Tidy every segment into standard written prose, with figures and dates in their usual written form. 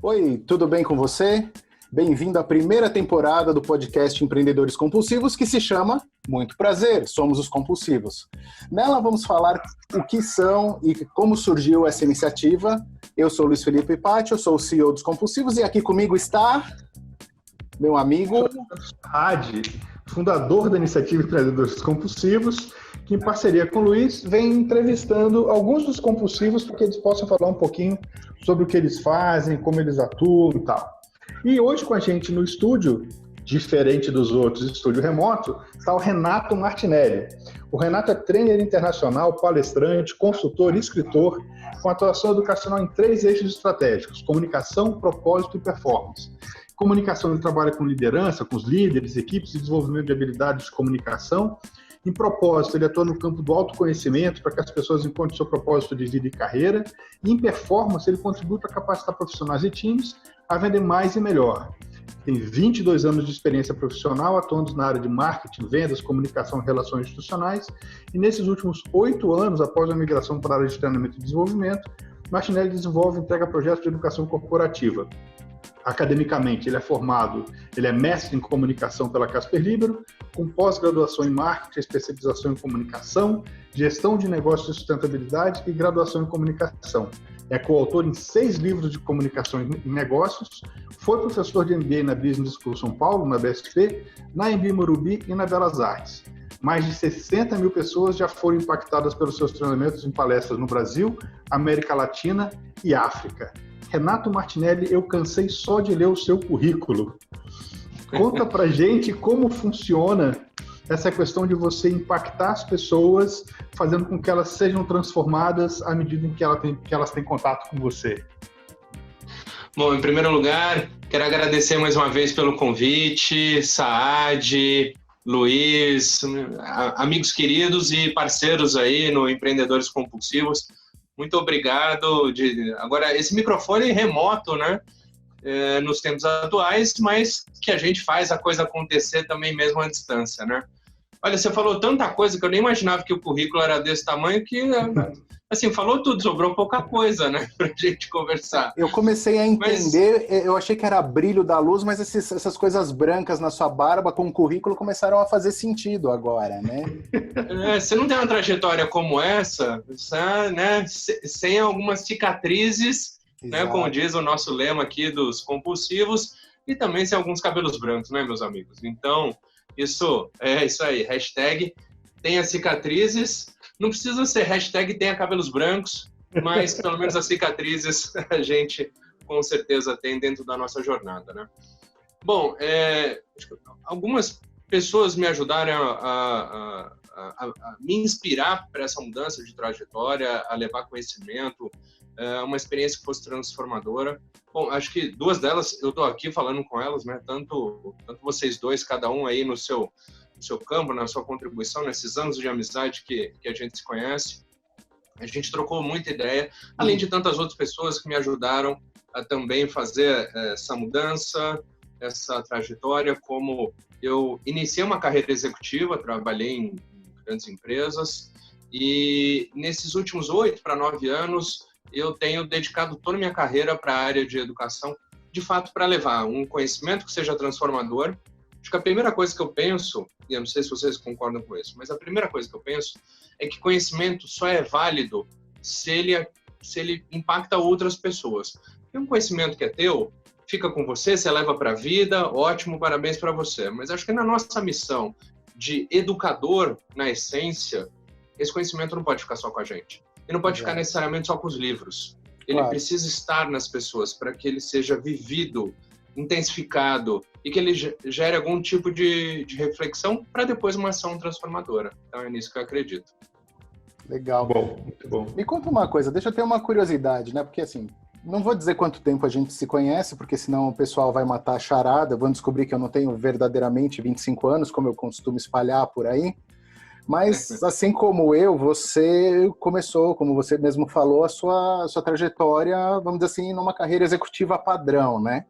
Oi, tudo bem com você? Bem-vindo à primeira temporada do podcast Empreendedores Compulsivos, que se chama Muito Prazer, Somos os Compulsivos. Nela vamos falar o que são e como surgiu essa iniciativa. Eu sou Luiz Felipe Patti, eu sou o CEO dos Compulsivos e aqui comigo está meu amigo Hadi, fundador da iniciativa Empreendedores Compulsivos, que em parceria com o Luiz vem entrevistando alguns dos compulsivos para que eles possam falar um pouquinho sobre o que eles fazem, como eles atuam e tal. E hoje com a gente no estúdio, diferente dos outros, estúdio remoto, está o Renato Martinelli. O Renato é trainer internacional, palestrante, consultor e escritor, com atuação educacional em 3 eixos estratégicos: comunicação, propósito e performance. Comunicação, ele trabalha com liderança, com os líderes, equipes de desenvolvimento de habilidades de comunicação. Em propósito, ele atua no campo do autoconhecimento para que as pessoas encontrem seu propósito de vida e carreira. E em performance, ele contribui para capacitar profissionais e times a vender mais e melhor. Tem 22 anos de experiência profissional, atuando na área de marketing, vendas, comunicação e relações institucionais. E nesses últimos 8 anos, após a migração para a área de treinamento e desenvolvimento, Martinelli desenvolve e entrega projetos de educação corporativa. Academicamente, ele é mestre em comunicação pela Casper Libero, com pós-graduação em marketing, especialização em comunicação, gestão de negócios e sustentabilidade e graduação em comunicação. É coautor em 6 livros de comunicação e negócios, foi professor de MBA na Business School São Paulo, na BSP, na Embi Morumbi e na Belas Artes. Mais de 60 mil pessoas já foram impactadas pelos seus treinamentos em palestras no Brasil, América Latina e África. Renato Martinelli, eu cansei só de ler o seu currículo. Conta pra gente como funciona essa questão de você impactar as pessoas, fazendo com que elas sejam transformadas à medida em que elas têm contato com você. Bom, em primeiro lugar, quero agradecer mais uma vez pelo convite, Saad, Luiz, amigos queridos e parceiros aí no Empreendedores Compulsivos. Muito obrigado. Agora, esse microfone remoto, né? Nos tempos atuais, mas que a gente faz a coisa acontecer também mesmo à distância, né? Olha, você falou tanta coisa que eu nem imaginava que o currículo era desse tamanho que, assim, falou tudo, sobrou pouca coisa, né? Pra gente conversar. Eu comecei a entender, eu achei que era brilho da luz, mas essas coisas brancas na sua barba com o currículo começaram a fazer sentido agora, né? Você não tem uma trajetória como essa, né? Sem algumas cicatrizes, né? Como diz o nosso lema aqui dos compulsivos, e também sem alguns cabelos brancos, né, meus amigos? Então, isso aí, hashtag tenha cicatrizes, não precisa ser hashtag tenha cabelos brancos, mas pelo menos as cicatrizes a gente com certeza tem dentro da nossa jornada, né? Bom, algumas pessoas me ajudaram a me inspirar para essa mudança de trajetória, a levar conhecimento, uma experiência que fosse transformadora. Bom, acho que 2 delas, eu estou aqui falando com elas, né? Tanto vocês dois, cada um aí no seu campo, na sua contribuição, nesses anos de amizade que a gente se conhece. A gente trocou muita ideia, além de tantas outras pessoas que me ajudaram a também fazer essa mudança, essa trajetória. Como eu iniciei uma carreira executiva, trabalhei em grandes empresas, e nesses últimos 8 para 9 anos eu tenho dedicado toda a minha carreira para a área de educação, de fato, para levar um conhecimento que seja transformador. Acho que a primeira coisa que eu penso, e eu não sei se vocês concordam com isso, mas a primeira coisa que eu penso é que conhecimento só é válido se ele impacta outras pessoas. E um conhecimento que é teu, fica com você, você leva para a vida, ótimo, parabéns para você. Mas acho que na nossa missão de educador, na essência, esse conhecimento não pode ficar só com a gente. E não pode ficar necessariamente só com os livros. Ele precisa estar nas pessoas para que ele seja vivido, intensificado e que ele gere algum tipo de reflexão para depois uma ação transformadora. Então é nisso que eu acredito. Legal. Muito bom. Me conta uma coisa, deixa eu ter uma curiosidade, né? Porque assim, não vou dizer quanto tempo a gente se conhece, porque senão o pessoal vai matar a charada, vão descobrir que eu não tenho verdadeiramente 25 anos, como eu costumo espalhar por aí. Mas, assim como eu, você começou, como você mesmo falou, a sua trajetória, vamos dizer assim, numa carreira executiva padrão, né?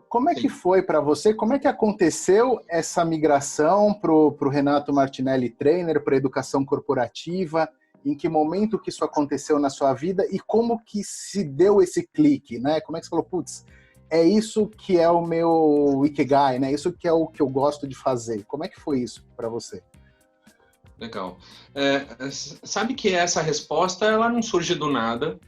Como é que foi para você? Como é que aconteceu essa migração para o Renato Martinelli Trainer, para a educação corporativa? em que momento que isso aconteceu na sua vida e como que se deu esse clique, né? Como é que você falou, putz, é isso que é o meu Ikigai, né? Isso que é o que eu gosto de fazer. Como é que foi isso para você? Legal. Sabe que essa resposta, ela não surge do nada,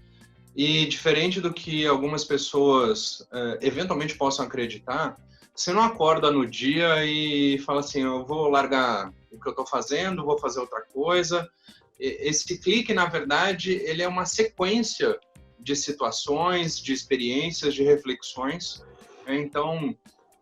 e diferente do que algumas pessoas eventualmente possam acreditar, você não acorda no dia e fala assim, eu vou largar o que eu estou fazendo, vou fazer outra coisa. Esse clique, na verdade, ele é uma sequência de situações, de experiências, de reflexões. Então,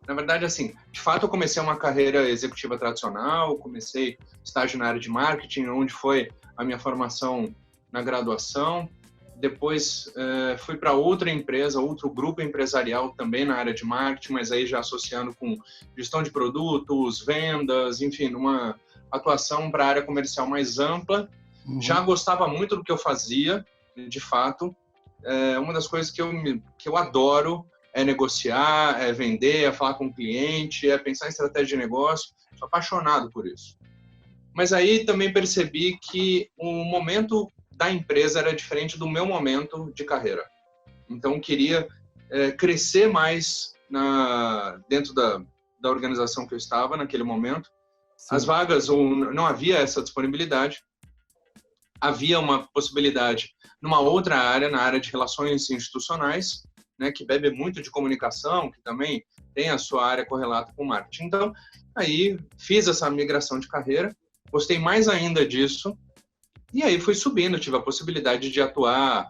na verdade, assim, de fato eu comecei uma carreira executiva tradicional, comecei estágio na área de marketing, onde foi a minha formação na graduação. Depois fui para outra empresa, outro grupo empresarial também na área de marketing, mas aí já associando com gestão de produtos, vendas, enfim, numa atuação para a área comercial mais ampla. Já gostava muito do que eu fazia, de fato. Uma das coisas que eu adoro é negociar, é vender, é falar com o cliente, é pensar em estratégia de negócio. Sou apaixonado por isso. Mas aí também percebi que o momento da empresa era diferente do meu momento de carreira. Então, queria crescer mais dentro da organização que eu estava naquele momento. Sim. As vagas, não havia essa disponibilidade. Havia uma possibilidade numa outra área, na área de relações institucionais, né, que bebe muito de comunicação, que também tem a sua área correlata com marketing. Então, aí fiz essa migração de carreira, gostei mais ainda disso, e aí fui subindo, tive a possibilidade de atuar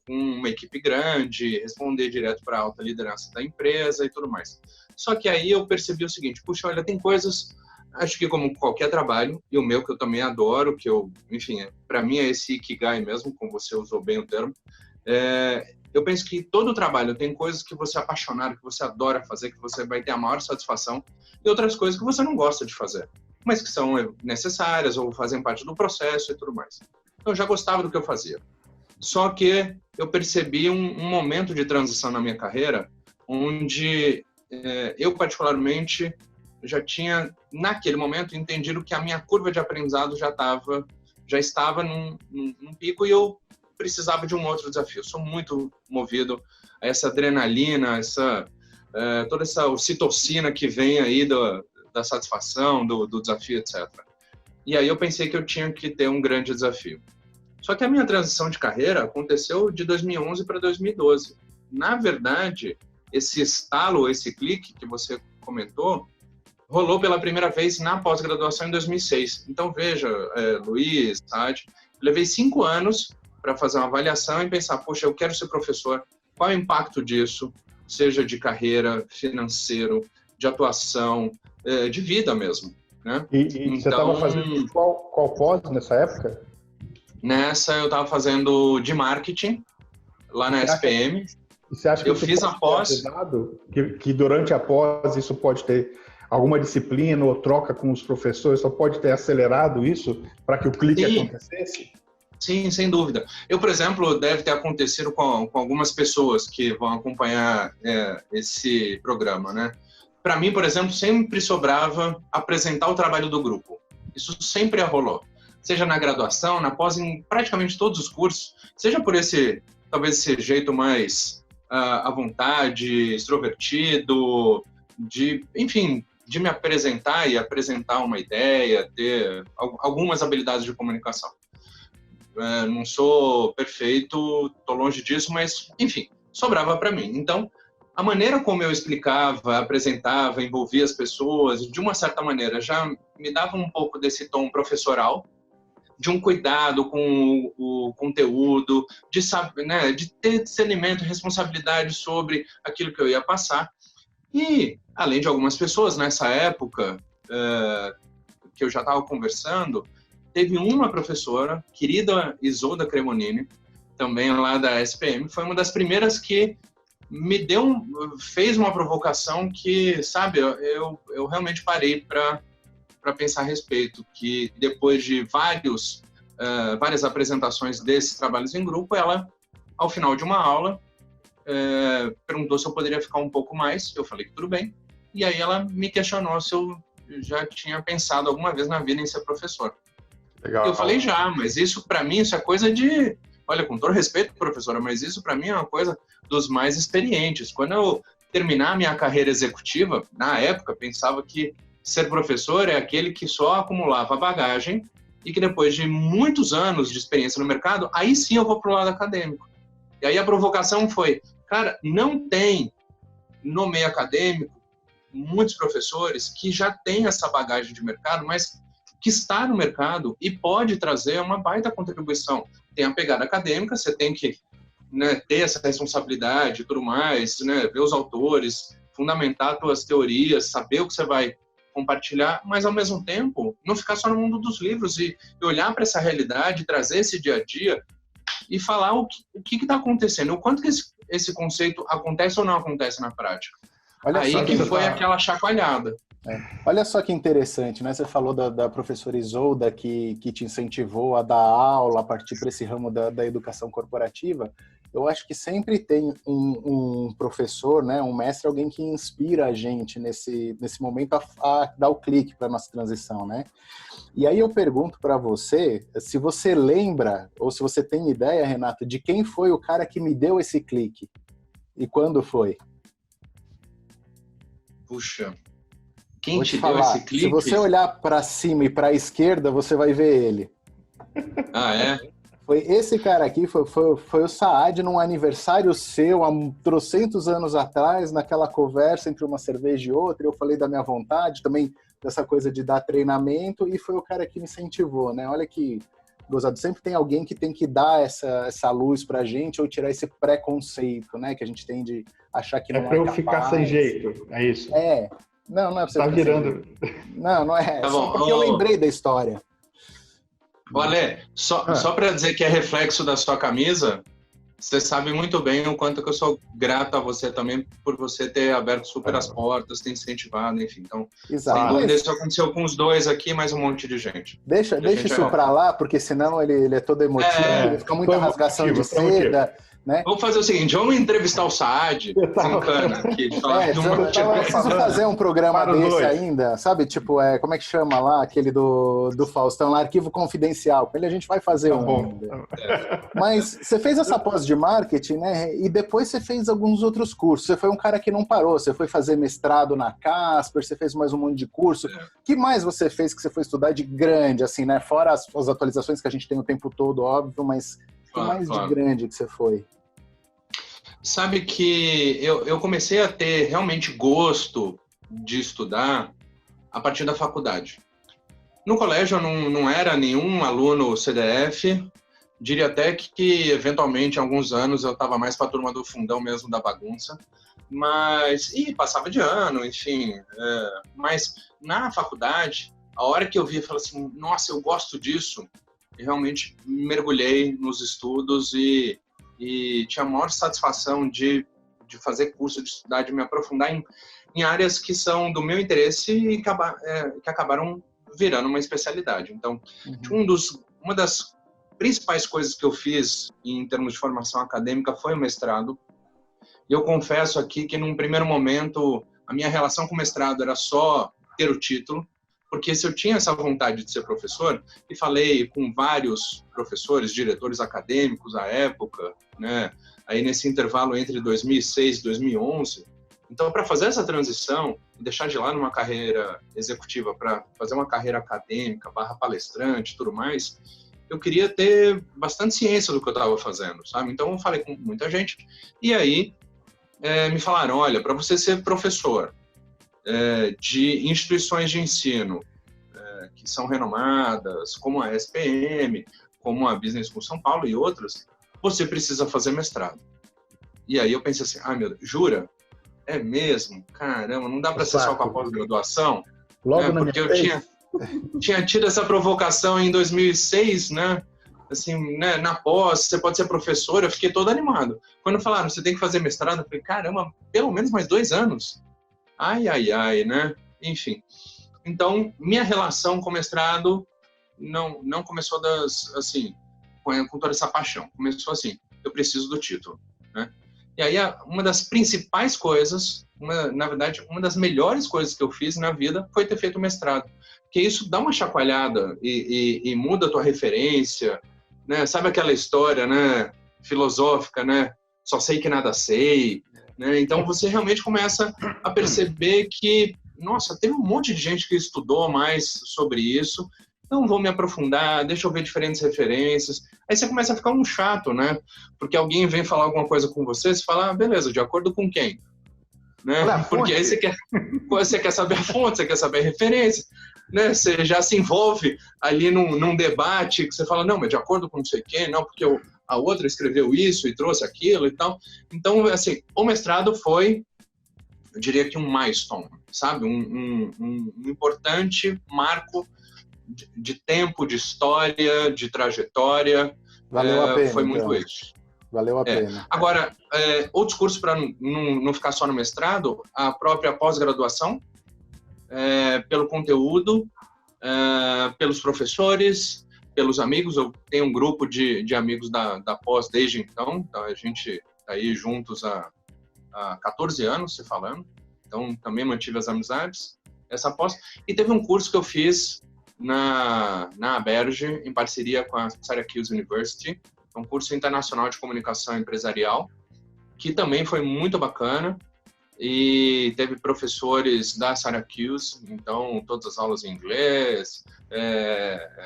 com uma equipe grande, responder direto para a alta liderança da empresa e tudo mais. Só que aí eu percebi o seguinte, puxa, olha, tem coisas, acho que como qualquer trabalho, e o meu que eu também adoro, que eu, enfim, para mim é esse Ikigai mesmo, como você usou bem o termo, eu penso que todo trabalho tem coisas que você é apaixonado, que você adora fazer, que você vai ter a maior satisfação, e outras coisas que você não gosta de fazer, mas que são necessárias ou fazem parte do processo e tudo mais. Então, eu já gostava do que eu fazia. Só que eu percebi um momento de transição na minha carreira, onde eu, particularmente, já tinha, naquele momento, entendido que a minha curva de aprendizado já estava num pico e eu precisava de um outro desafio. Sou muito movido a essa adrenalina, toda essa ocitocina que vem aí da satisfação, do desafio, etc. E aí eu pensei que eu tinha que ter um grande desafio. Só que a minha transição de carreira aconteceu de 2011 para 2012. Na verdade, esse estalo, esse clique que você comentou, rolou pela primeira vez na pós-graduação em 2006. Então, veja, Luiz, Tade, levei 5 anos para fazer uma avaliação e pensar, poxa, eu quero ser professor, qual é o impacto disso, seja de carreira, financeiro, de atuação, de vida mesmo, né? E então, você estava fazendo qual pós nessa época? Nessa eu estava fazendo de marketing, lá na SPM. E você acha que eu fiz a pós... Que durante a pós isso pode ter alguma disciplina ou troca com os professores, só pode ter acelerado isso para que o clique acontecesse? Sim, sem dúvida. Eu, por exemplo, deve ter acontecido com algumas pessoas que vão acompanhar esse programa, né? Para mim, por exemplo, sempre sobrava apresentar o trabalho do grupo. Isso sempre rolou. Seja na graduação, na pós, em praticamente todos os cursos, seja por talvez esse jeito mais à vontade, extrovertido, enfim, de me apresentar e apresentar uma ideia, ter algumas habilidades de comunicação. Não sou perfeito, estou longe disso, mas, enfim, sobrava para mim. Então, a maneira como eu explicava, apresentava, envolvia as pessoas, de uma certa maneira, já me dava um pouco desse tom professoral, de um cuidado com o conteúdo, de saber, né, de ter discernimento e responsabilidade sobre aquilo que eu ia passar. E, além de algumas pessoas, nessa época que eu já estava conversando, teve uma professora, querida Isolda Cremonini, também lá da SPM, foi uma das primeiras que me fez uma provocação que, sabe, eu realmente parei para pensar a respeito, que depois de várias apresentações desses trabalhos em grupo, ela, ao final de uma aula, perguntou se eu poderia ficar um pouco mais, eu falei que tudo bem, e aí ela me questionou se eu já tinha pensado alguma vez na vida em ser professor. Legal. Eu falei já, mas isso para mim, isso é coisa de... Olha, com todo respeito, professora, mas isso para mim é uma coisa dos mais experientes. Quando eu terminar a minha carreira executiva, na época, pensava que ser professor é aquele que só acumulava bagagem e que depois de muitos anos de experiência no mercado, aí sim eu vou pro lado acadêmico. E aí a provocação foi, cara, não tem no meio acadêmico muitos professores que já têm essa bagagem de mercado, mas que está no mercado e pode trazer uma baita contribuição. Tem a pegada acadêmica, você tem que, né, ter essa responsabilidade e tudo mais, né, ver os autores, fundamentar suas teorias, saber o que você vai compartilhar, mas ao mesmo tempo não ficar só no mundo dos livros e olhar para essa realidade, trazer esse dia a dia e falar o que está acontecendo, o quanto que esse conceito acontece ou não acontece na prática. Olha aí só que foi aquela chacoalhada. Olha só que interessante, né? Você falou da professora Isolda que te incentivou a dar aula, a partir para esse ramo da educação corporativa. Eu acho que sempre tem um professor, né, um mestre, alguém que inspira a gente nesse momento a dar o clique para a nossa transição, né? E aí eu pergunto para você, se você lembra, ou se você tem ideia, Renato, de quem foi o cara que me deu esse clique? E quando foi? Puxa, quem Vou te falar, deu esse clique? se você olhar para cima e para a esquerda, você vai ver ele. Ah, é? Foi esse cara aqui, foi o Saad num aniversário seu, há trocentos anos atrás, naquela conversa entre uma cerveja e outra, eu falei da minha vontade, também dessa coisa de dar treinamento, e foi o cara que me incentivou, né? Olha que gozado, sempre tem alguém que tem que dar essa luz pra gente, ou tirar esse preconceito, né? Que a gente tem de achar que não é pra eu capaz. ficar sem jeito, é isso? Não é pra você Tá ficar virando... sem jeito. Não é, Tá só bom. porque eu lembrei da história. Olha, só para dizer que é reflexo da sua camisa, você sabe muito bem o quanto que eu sou grato a você também por você ter aberto super as portas, ter incentivado, enfim. Então, Exato. sem dúvida, isso aconteceu com os dois aqui, mais um monte de gente. Deixa isso pra lá, porque senão ele é todo emotivo, ele fica muita rasgação de seda, né? Vamos fazer o seguinte, vamos entrevistar o Saad, desencana aqui, de falar de uma... Preciso fazer um programa desse ainda, sabe? Tipo, como é que chama lá, aquele do Faustão, lá, Arquivo Confidencial. Com ele a gente vai fazer ainda. Mas você fez essa pós de marketing, né? E depois você fez alguns outros cursos. Você foi um cara que não parou, você foi fazer mestrado na Casper, você fez mais um monte de curso. O que mais você fez que você foi estudar de grande, assim, né? Fora as atualizações que a gente tem o tempo todo, óbvio, mas que mais de grande que você foi? Sabe que eu comecei a ter realmente gosto de estudar a partir da faculdade. No colégio eu não era nenhum aluno CDF, diria até que eventualmente, há alguns anos, eu estava mais para a turma do fundão mesmo, da bagunça, mas, passava de ano, enfim, mas na faculdade, a hora que eu vi, eu falei assim, nossa, eu gosto disso, eu realmente mergulhei nos estudos e tinha a maior satisfação de fazer curso, de estudar, de me aprofundar em áreas que são do meu interesse e que acabaram virando uma especialidade. Então, uma das principais coisas que eu fiz em termos de formação acadêmica foi o mestrado. E eu confesso aqui que, num primeiro momento, a minha relação com o mestrado era só ter o título, porque se eu tinha essa vontade de ser professor, e falei com vários professores, diretores acadêmicos à época, né, aí nesse intervalo entre 2006 e 2011, então para fazer essa transição, e deixar de lá numa carreira executiva para fazer uma carreira acadêmica, /palestrante e tudo mais, eu queria ter bastante ciência do que eu estava fazendo, sabe? Então eu falei com muita gente, e aí me falaram, olha, para você ser professor, de instituições de ensino que são renomadas, como a SPM, como a Business School São Paulo e outras, você precisa fazer mestrado. E aí eu pensei assim, meu Deus, jura? É mesmo? Caramba, não dá para ser só com a pós-graduação? Porque eu tinha tido essa provocação em 2006, né? Assim, né, na pós, você pode ser professor, eu fiquei todo animado. Quando falaram, você tem que fazer mestrado, eu falei, caramba, pelo menos mais 2 anos. Ai, né? Enfim. Então, minha relação com o mestrado não começou assim, com toda essa paixão. Começou assim, eu preciso do título, né? E aí, uma das principais coisas, na verdade, uma das melhores coisas que eu fiz na vida foi ter feito o mestrado. porque isso dá uma chacoalhada e muda a tua referência, né? Sabe aquela história, né, filosófica, né? Só sei que nada sei, né? Então você realmente começa a perceber que, nossa, tem um monte de gente que estudou mais sobre isso, então vou me aprofundar, deixa eu ver diferentes referências. Aí você começa a ficar um chato, né? Porque alguém vem falar alguma coisa com você, você fala, beleza, de acordo com quem? Né? Porque aí você quer saber a fonte, você quer saber a referência, né? Você já se envolve ali num debate que você fala, não, mas de acordo com não sei quem, não, porque a outra escreveu isso e trouxe aquilo e tal. Então, assim, o mestrado foi, eu diria que um milestone, sabe? Um importante marco de tempo, de história, de trajetória. Valeu a pena, foi muito então. isso. Valeu a pena. Agora, outros cursos para não ficar só no mestrado, a própria pós-graduação, pelo conteúdo, pelos professores, pelos amigos. Eu tenho um grupo de amigos da pós desde então a gente está aí juntos há 14 anos, se falando, então também mantive as amizades, essa pós. E teve um curso que eu fiz na Aberge, em parceria com a Syracuse University, um curso internacional de comunicação empresarial, que também foi muito bacana, e teve professores da Syracuse, então todas as aulas em inglês,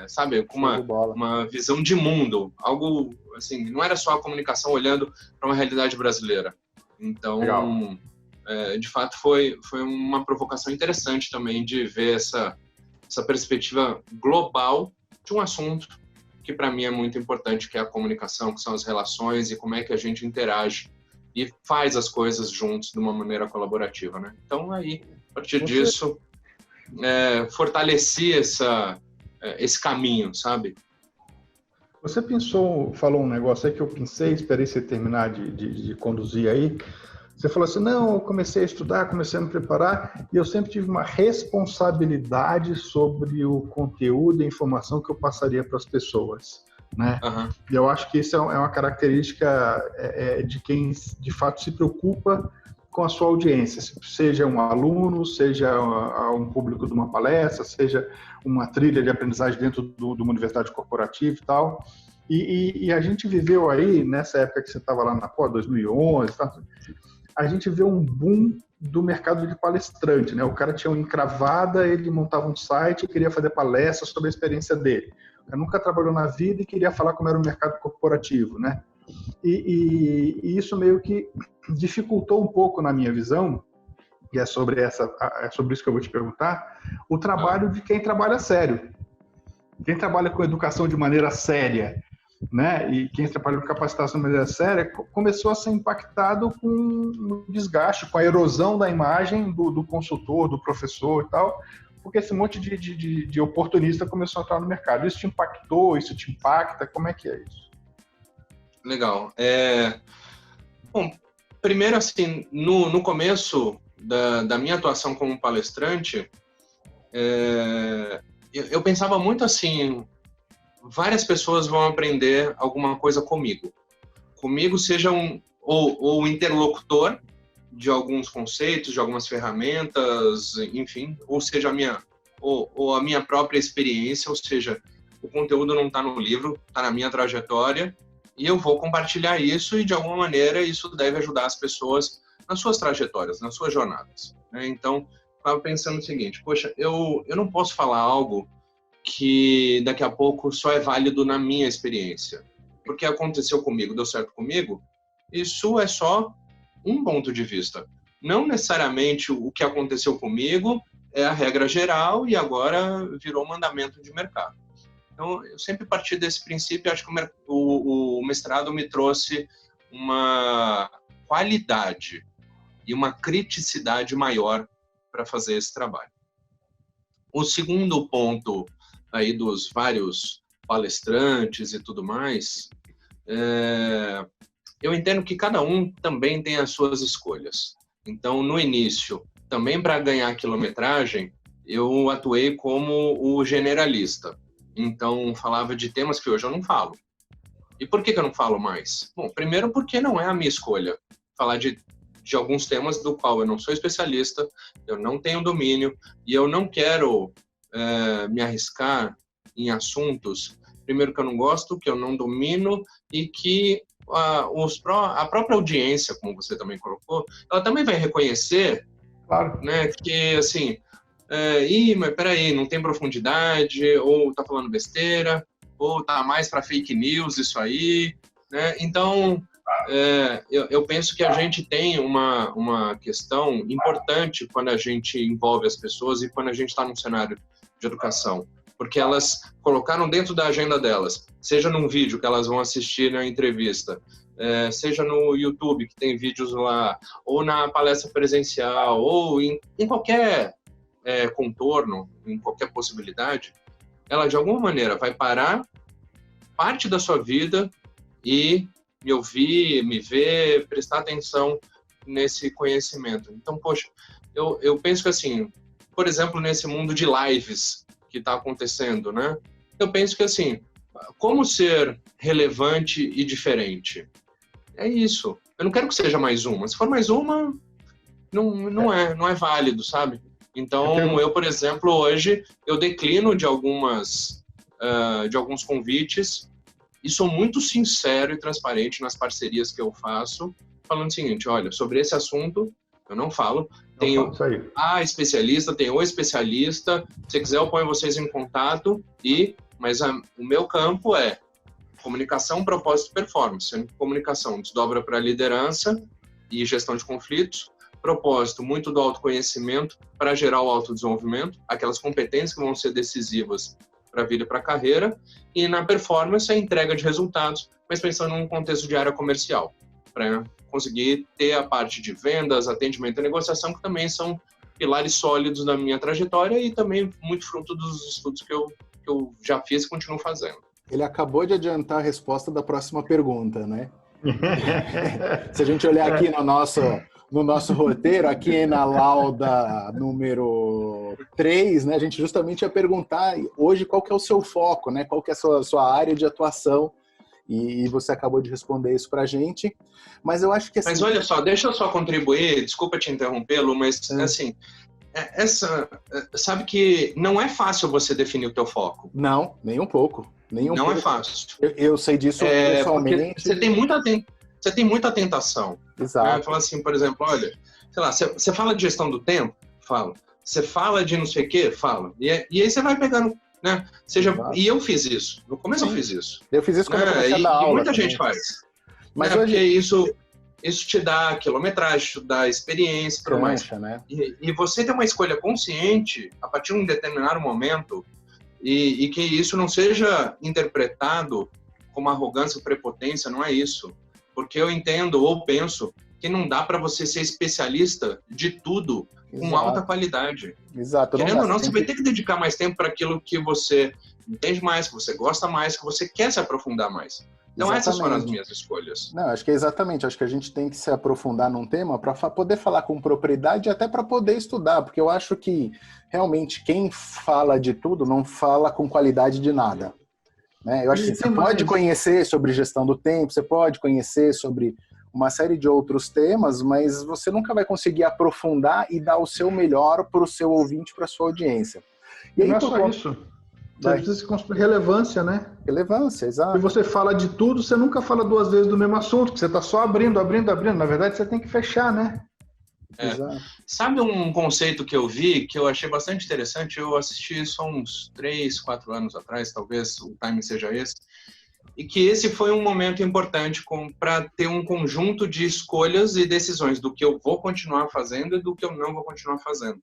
sabe, com uma visão de mundo, algo assim, não era só a comunicação olhando para uma realidade brasileira. Então, de fato, foi uma provocação interessante também de ver essa perspectiva global de um assunto que para mim é muito importante, que é a comunicação, que são as relações e como é que a gente interage e faz as coisas juntos de uma maneira colaborativa, né? Então, aí, a partir disso, fortaleci esse caminho, sabe? Você falou um negócio aí que eu pensei, esperei você terminar de conduzir aí. Você falou assim, não, eu comecei a estudar, comecei a me preparar, e eu sempre tive uma responsabilidade sobre o conteúdo e a informação que eu passaria para as pessoas, né? Uhum. E eu acho que isso é uma característica de quem, de fato, se preocupa com a sua audiência, seja um aluno, seja um público de uma palestra, seja uma trilha de aprendizagem dentro de uma universidade corporativa e tal. E a gente viveu aí, nessa época que você estava lá na pós, 2011, a gente vê um boom do mercado de palestrante, né? O cara tinha uma encravada, ele montava um site e queria fazer palestras sobre a experiência dele. O cara nunca trabalhou na vida e queria falar como era o mercado corporativo, né? E isso meio que dificultou um pouco, na minha visão, e é sobre isso que eu vou te perguntar, o trabalho de quem trabalha sério. Quem trabalha com educação de maneira séria, né? E quem trabalha com capacitação de maneira séria começou a ser impactado com o desgaste, com a erosão da imagem do consultor, do professor e tal, porque esse monte de oportunista começou a entrar no mercado. Isso te impactou? Isso te impacta? Como é que é isso? Legal. Bom, primeiro, assim, no começo da minha atuação como palestrante, eu pensava muito assim, várias pessoas vão aprender alguma coisa comigo. Comigo seja ou interlocutor de alguns conceitos, de algumas ferramentas, enfim, ou seja, a minha própria experiência, ou seja, o conteúdo não está no livro, está na minha trajetória, e eu vou compartilhar isso e, de alguma maneira, isso deve ajudar as pessoas nas suas trajetórias, nas suas jornadas, né? Então, eu estava pensando o seguinte, poxa, eu não posso falar algo que daqui a pouco só é válido na minha experiência. Porque aconteceu comigo, deu certo comigo, isso é só um ponto de vista. Não necessariamente o que aconteceu comigo é a regra geral e agora virou mandamento de mercado. Então, eu sempre parti desse princípio e acho que o mestrado me trouxe uma qualidade e uma criticidade maior para fazer esse trabalho. O segundo ponto aí dos vários palestrantes e tudo mais, eu entendo que cada um também tem as suas escolhas. Então, no início, também para ganhar quilometragem, eu atuei como o generalista. Então, falava de temas que hoje eu não falo. E por que eu não falo mais? Bom, primeiro porque não é a minha escolha falar de alguns temas do qual eu não sou especialista, eu não tenho domínio e eu não quero me arriscar em assuntos, primeiro, que eu não gosto, que eu não domino e que a própria audiência, como você também colocou, ela também vai reconhecer, Claro. né, que, assim, mas peraí, não tem profundidade, ou tá falando besteira, ou tá mais para fake news isso aí, né? Então, eu penso que a gente tem uma questão importante quando a gente envolve as pessoas e quando a gente está num cenário de educação, porque elas colocaram dentro da agenda delas, seja num vídeo que elas vão assistir na entrevista, seja no YouTube, que tem vídeos lá, ou na palestra presencial, ou em qualquer contorno, em qualquer possibilidade, ela de alguma maneira vai parar parte da sua vida e me ouvir, me ver, prestar atenção nesse conhecimento. Então, poxa, eu penso que assim, por exemplo, nesse mundo de lives que está acontecendo, né? Eu penso que assim, como ser relevante e diferente? É isso. Eu não quero que seja mais uma. Se for mais uma, não é válido, sabe? Então, eu, por exemplo, hoje, eu declino de alguns convites e sou muito sincero e transparente nas parcerias que eu faço, falando o seguinte, olha, sobre esse assunto, eu não falo, tenho a especialista, tenho o especialista, se quiser eu ponho vocês em contato, mas o meu campo é comunicação, propósito e performance. Comunicação desdobra para liderança e gestão de conflitos, propósito muito do autoconhecimento para gerar o autodesenvolvimento, aquelas competências que vão ser decisivas para a vida e para a carreira, e na performance a entrega de resultados, mas pensando num contexto de área comercial, para conseguir ter a parte de vendas, atendimento e negociação, que também são pilares sólidos da minha trajetória e também muito fruto dos estudos que eu já fiz e continuo fazendo. Ele acabou de adiantar a resposta da próxima pergunta, né? Se a gente olhar aqui no nosso roteiro, aqui na lauda número 3, né, a gente justamente ia perguntar hoje qual que é o seu foco, né? Qual que é a sua área de atuação, e você acabou de responder isso pra gente. Mas eu acho que assim... Mas olha só, deixa eu só contribuir, desculpa te interrompê-lo, mas assim, sabe que não é fácil você definir o teu foco. Não, nem um pouco. Não é fácil. Eu sei disso pessoalmente. Você tem muita tentação. Exato. Né? Fala assim, por exemplo, olha, sei lá, você fala de gestão do tempo? Fala. Você fala de não sei o quê? Fala. E aí você vai pegando, né? E eu fiz isso. No começo eu fiz isso. Eu fiz isso quando eu comecei a dar aula. E muita gente faz. Mas hoje... Porque isso te dá quilometragem, te dá experiência e tudo mais. Né? E você tem uma escolha consciente, a partir de um determinado momento, e que isso não seja interpretado como arrogância ou prepotência, não é isso. Porque eu entendo ou penso que não dá para você ser especialista de tudo com alta qualidade. Exato. Querendo ou não, você vai ter que dedicar mais tempo para aquilo que você entende mais, que você gosta mais, que você quer se aprofundar mais. Então essas foram as minhas escolhas. Não, acho que é exatamente. Acho que a gente tem que se aprofundar num tema para poder falar com propriedade e até para poder estudar, porque eu acho que realmente quem fala de tudo não fala com qualidade de nada. Né? Eu acho que você pode conhecer sobre gestão do tempo, você pode conhecer sobre uma série de outros temas, mas você nunca vai conseguir aprofundar e dar o seu melhor para o seu ouvinte, para a sua audiência. E aí, não é só isso. Você precisa construir relevância, né? Relevância, exato. Se você fala de tudo, você nunca fala duas vezes do mesmo assunto, que você está só abrindo. Na verdade, você tem que fechar, né? Exato. Sabe um conceito que eu vi, que eu achei bastante interessante? Eu assisti isso há uns 3, 4 anos atrás, talvez o timing seja esse, e que esse foi um momento importante para ter um conjunto de escolhas e decisões do que eu vou continuar fazendo e do que eu não vou continuar fazendo.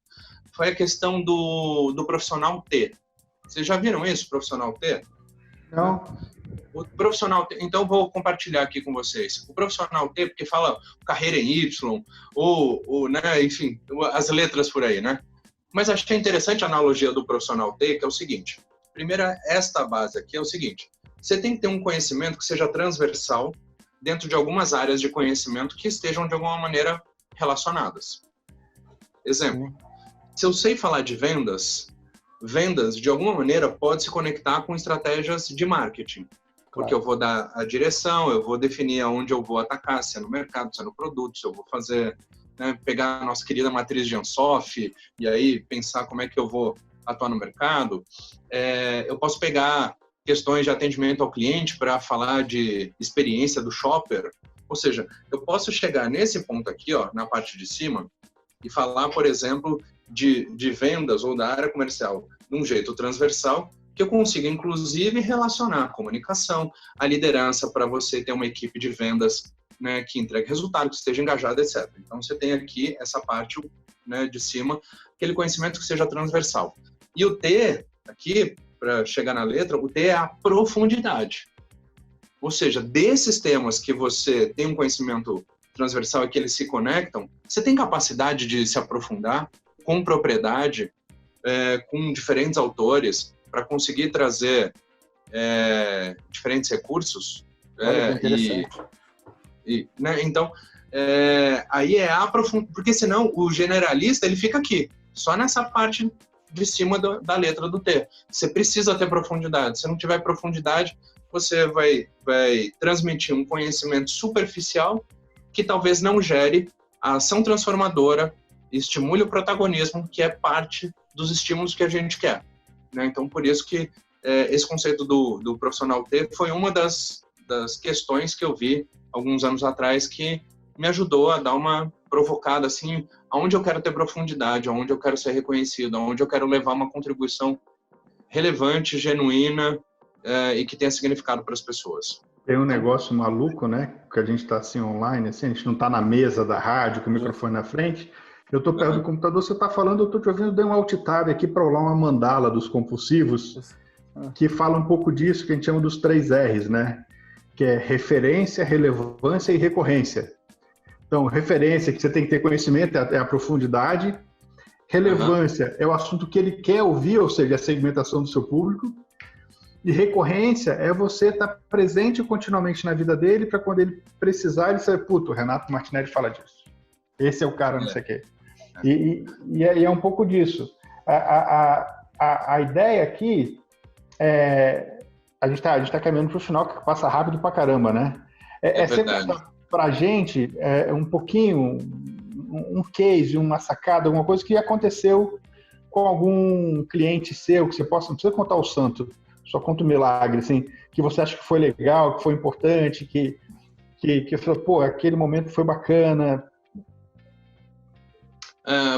Foi a questão do profissional T. Vocês já viram isso, profissional T? Não. O profissional T, então vou compartilhar aqui com vocês. O profissional T, porque fala carreira em Y, ou né, enfim, as letras por aí, né? Mas achei interessante a analogia do profissional T, que é o seguinte. Primeiro, esta base aqui é o seguinte. Você tem que ter um conhecimento que seja transversal dentro de algumas áreas de conhecimento que estejam de alguma maneira relacionadas. Exemplo, se eu sei falar de vendas, de alguma maneira pode se conectar com estratégias de marketing. Porque eu vou dar a direção, eu vou definir aonde eu vou atacar, se é no mercado, se é no produto, se eu vou fazer, né, pegar a nossa querida matriz de Ansoff e aí pensar como é que eu vou atuar no mercado, eu posso pegar questões de atendimento ao cliente para falar de experiência do shopper. Ou seja, eu posso chegar nesse ponto aqui, ó, na parte de cima, e falar, por exemplo, de vendas ou da área comercial de um jeito transversal, que eu consiga, inclusive, relacionar a comunicação, a liderança para você ter uma equipe de vendas, né, que entregue resultado, que esteja engajada, etc. Então, você tem aqui essa parte, né, de cima, aquele conhecimento que seja transversal. E o T, aqui, para chegar na letra, o T é a profundidade. Ou seja, desses temas que você tem um conhecimento transversal e que eles se conectam, você tem capacidade de se aprofundar com propriedade, com diferentes autores, para conseguir trazer diferentes recursos. Olha, que interessante. Né? Então, aí é aprofundar, porque senão o generalista ele fica aqui, só nessa parte de cima da letra do T. Você precisa ter profundidade. Se não tiver profundidade, você vai transmitir um conhecimento superficial que talvez não gere a ação transformadora e estimule o protagonismo, que é parte dos estímulos que a gente quer. Né? Então, por isso que esse conceito do profissional T foi uma das questões que eu vi alguns anos atrás que me ajudou a dar uma provocada, assim, aonde eu quero ter profundidade, aonde eu quero ser reconhecido, aonde eu quero levar uma contribuição relevante, genuína e que tenha significado para as pessoas. Tem um negócio maluco, né? Que a gente está assim online, assim, a gente não está na mesa da rádio com o microfone na frente. Eu estou perto do computador, você está falando, eu estou te ouvindo, dei um alt tab aqui para rolar uma mandala dos compulsivos, que fala um pouco disso, que a gente chama dos 3 R's, né? Que é referência, relevância e recorrência. Então, referência, que você tem que ter conhecimento, é a profundidade. Relevância é o assunto que ele quer ouvir, ou seja, a segmentação do seu público. E recorrência é você estar presente continuamente na vida dele, para quando ele precisar, ele saber, puto, o Renato Martinelli fala disso. Esse é o cara, não sei o quê. E é um pouco disso. A ideia aqui a gente tá caminhando para o final, que passa rápido pra caramba, né? Sempre para a gente um pouquinho, um case, uma sacada, alguma coisa que aconteceu com algum cliente seu, que você não precisa contar o santo, só conta o milagre, assim, que você acha que foi legal, que foi importante, que você falou, pô, aquele momento foi bacana.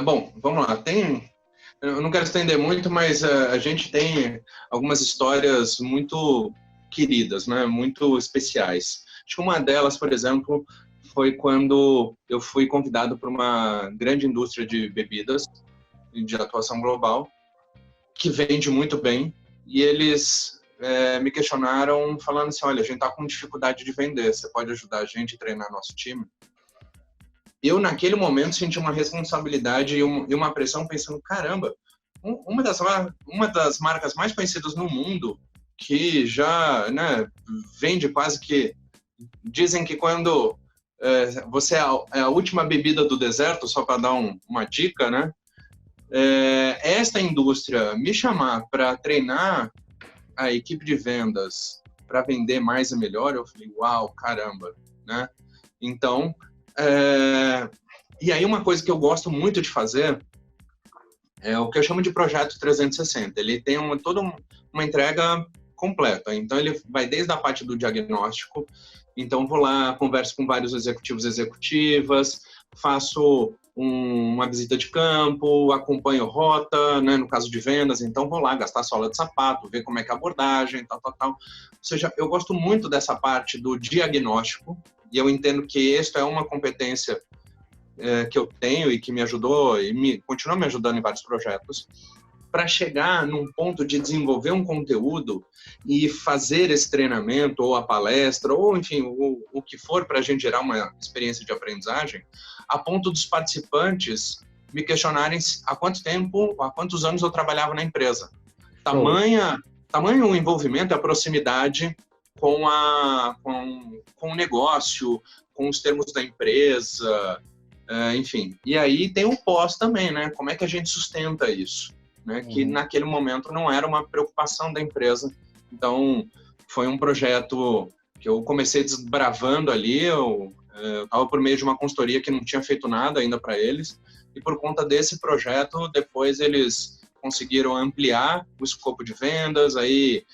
Bom, vamos lá. Eu não quero estender muito, mas a gente tem algumas histórias muito queridas, né? Muito especiais. Acho que uma delas, por exemplo, foi quando eu fui convidado por uma grande indústria de bebidas de atuação global, que vende muito bem, e eles me questionaram falando assim, olha, a gente está com dificuldade de vender, você pode ajudar a gente a treinar nosso time? Eu, naquele momento, senti uma responsabilidade e uma pressão pensando, caramba, uma das marcas mais conhecidas no mundo, que já, né, vende quase que... Dizem que quando você é a última bebida do deserto, só para dar uma dica, né? Esta indústria me chamar para treinar a equipe de vendas para vender mais e melhor, eu falei, uau, caramba, né? Então... e aí uma coisa que eu gosto muito de fazer é o que eu chamo de projeto 360. Ele tem toda uma entrega completa. Então ele vai desde a parte do diagnóstico. Então vou lá, converso com vários executivos e executivas, faço uma visita de campo, acompanho rota, né, no caso de vendas. Então vou lá gastar sola de sapato, ver como é que é a abordagem, tal. Ou seja, eu gosto muito dessa parte do diagnóstico. E eu entendo que esta é uma competência que eu tenho e que me ajudou e continua me ajudando em vários projetos, para chegar num ponto de desenvolver um conteúdo e fazer esse treinamento, ou a palestra, ou enfim, o que for para a gente gerar uma experiência de aprendizagem, a ponto dos participantes me questionarem há quantos anos eu trabalhava na empresa. Tamanho o envolvimento, a proximidade com o negócio, com os termos da empresa, enfim. E aí tem o pós também, né? Como é que a gente sustenta isso? Né? Que naquele momento não era uma preocupação da empresa. Então, foi um projeto que eu comecei desbravando ali, eu estava por meio de uma consultoria que não tinha feito nada ainda para eles, e por conta desse projeto, depois eles conseguiram ampliar o escopo de vendas, aí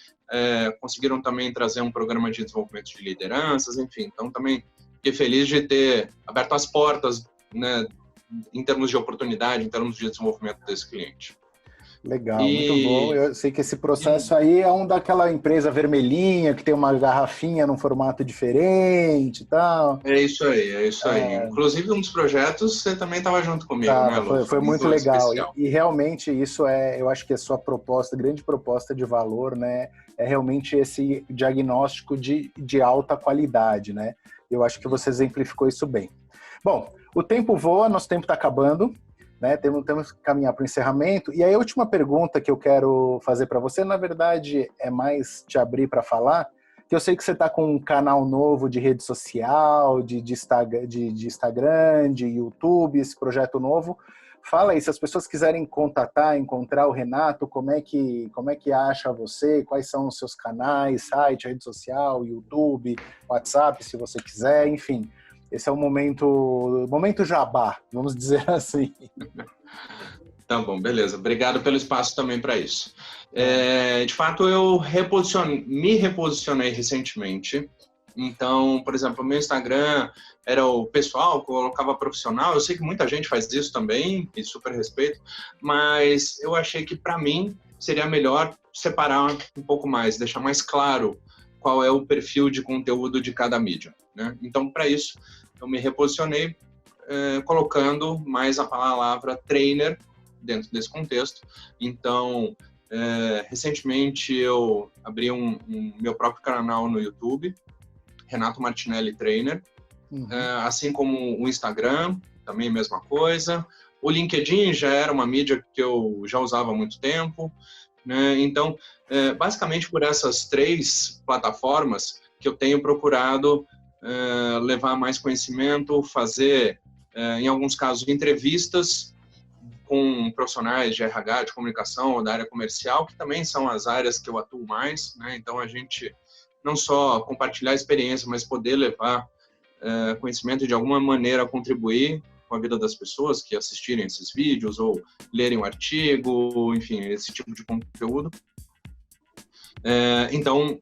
conseguiram também trazer um programa de desenvolvimento de lideranças, enfim. Então, também fiquei feliz de ter aberto as portas, né, em termos de oportunidade, em termos de desenvolvimento desse cliente. Legal, muito bom. Eu sei que esse processo aí é um daquela empresa vermelhinha que tem uma garrafinha num formato diferente e tal. É isso aí. Inclusive, um dos projetos você também estava junto comigo, né, Lu? Foi muito legal. E realmente isso eu acho que a sua proposta, grande proposta de valor, né, é realmente esse diagnóstico de alta qualidade, né? Eu acho que você exemplificou isso bem. Bom, o tempo voa, nosso tempo está acabando. Né, temos que caminhar para o encerramento. E aí a última pergunta que eu quero fazer para você, na verdade, é mais te abrir para falar, que eu sei que você está com um canal novo de rede social, de Instagram, de YouTube, esse projeto novo. Fala aí, se as pessoas quiserem contatar, encontrar o Renato, como é que acha você, quais são os seus canais, site, rede social, YouTube, WhatsApp, se você quiser, enfim. Esse é o momento jabá, vamos dizer assim. Tá bom, beleza. Obrigado pelo espaço também para isso. De fato, eu me reposicionei recentemente. Então, por exemplo, o meu Instagram era o pessoal, colocava profissional. Eu sei que muita gente faz isso também, e super respeito, mas eu achei que, para mim, seria melhor separar um pouco mais, deixar mais claro qual é o perfil de conteúdo de cada mídia, né? Então, para isso, eu me reposicionei colocando mais a palavra trainer dentro desse contexto. Então, recentemente eu abri um meu próprio canal no YouTube, Renato Martinelli Trainer, assim como o Instagram, também a mesma coisa. O LinkedIn já era uma mídia que eu já usava há muito tempo, né? Então, basicamente por essas 3 plataformas que eu tenho procurado levar mais conhecimento, fazer, em alguns casos, entrevistas com profissionais de RH, de comunicação ou da área comercial, que também são as áreas que eu atuo mais, né? Então, a gente não só compartilhar experiência, mas poder levar conhecimento e, de alguma maneira, contribuir com a vida das pessoas que assistirem esses vídeos ou lerem o artigo, enfim, esse tipo de conteúdo. Então,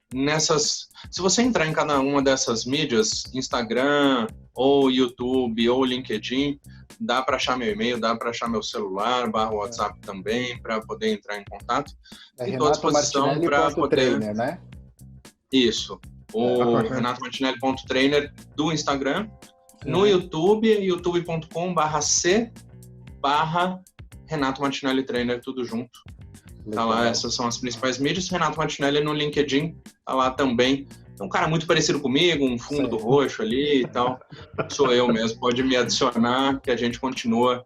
se você entrar em cada uma dessas mídias, Instagram, ou YouTube, ou LinkedIn, dá para achar meu e-mail, dá para achar meu celular, /WhatsApp também, para poder entrar em contato. Estou à disposição para poder... Trainer, né? Isso. O RenatoMartinelli.trainer do Instagram. No YouTube, youtube.com/c/Renato Martinelli Trainer, tudo junto. Tá lá, essas são as principais mídias. Renato Martinelli no LinkedIn, tá lá também. É um cara muito parecido comigo, um fundo roxo ali e tal. Sou eu mesmo, pode me adicionar que a gente continua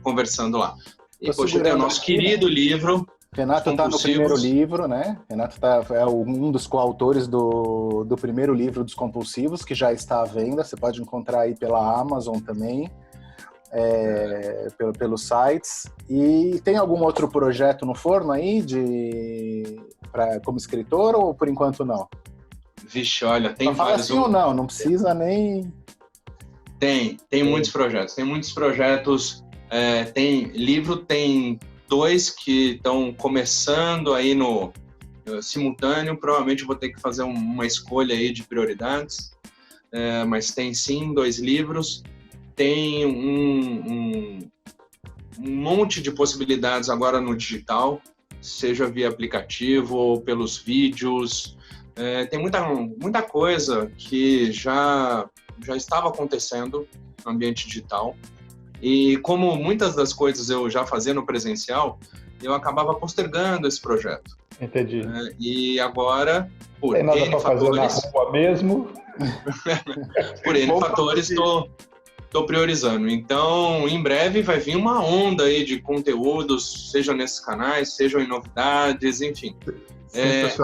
conversando lá. E, poxa, tem o nosso querido livro. Renato está no primeiro livro, né? Renato é um dos coautores do primeiro livro dos Compulsivos, que já está à venda. Você pode encontrar aí pela Amazon também, pelos sites. E tem algum outro projeto no forno aí como escritor ou por enquanto não? Vixe, olha, tem vários. Fala assim ou não precisa nem... Tem muitos projetos. Tem muitos projetos. Tem 2 que estão começando aí no simultâneo. Provavelmente vou ter que fazer uma escolha aí de prioridades, mas tem sim 2 livros. Tem um monte de possibilidades agora no digital, seja via aplicativo ou pelos vídeos. Tem muita coisa que já estava acontecendo no ambiente digital. E como muitas das coisas eu já fazia no presencial, eu acabava postergando esse projeto. Entendi. E agora, por N fatores... fazer na rua mesmo. Por N fatores, estou priorizando. Então, em breve vai vir uma onda aí de conteúdos, seja nesses canais, sejam em novidades, enfim.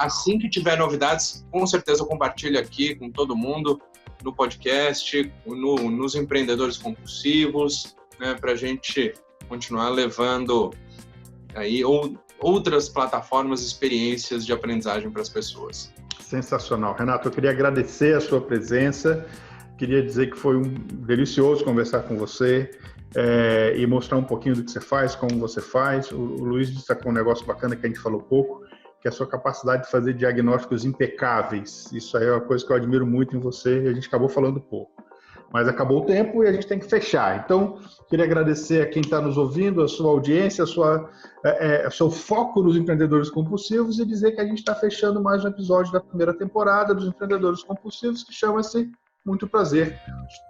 Assim que tiver novidades, com certeza eu compartilho aqui com todo mundo, no podcast, nos empreendedores compulsivos, né, para a gente continuar levando aí outras plataformas, experiências de aprendizagem para as pessoas. Sensacional. Renato, eu queria agradecer a sua presença. queria dizer que foi delicioso conversar com você e mostrar um pouquinho do que você faz, como você faz. O Luiz destacou um negócio bacana que a gente falou pouco, que é a sua capacidade de fazer diagnósticos impecáveis. Isso aí é uma coisa que eu admiro muito em você e a gente acabou falando pouco. Mas acabou o tempo e a gente tem que fechar. Então, queria agradecer a quem está nos ouvindo, a sua audiência, o seu foco nos empreendedores compulsivos e dizer que a gente está fechando mais um episódio da primeira temporada dos Empreendedores Compulsivos, que chama-se Muito Prazer,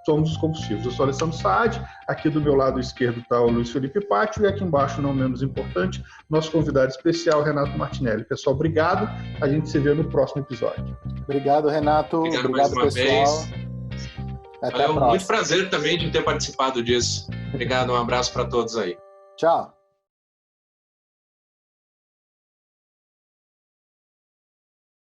Somos os Compulsivos. Eu sou Alessandro Saad, aqui do meu lado esquerdo está o Luiz Felipe Pátio e aqui embaixo, não menos importante, nosso convidado especial, Renato Martinelli. Pessoal, obrigado. A gente se vê no próximo episódio. Obrigado, Renato. Obrigado mais uma pessoal. vez. Até Valeu, a próxima. muito prazer também de ter participado disso. Obrigado, um abraço para todos aí. Tchau.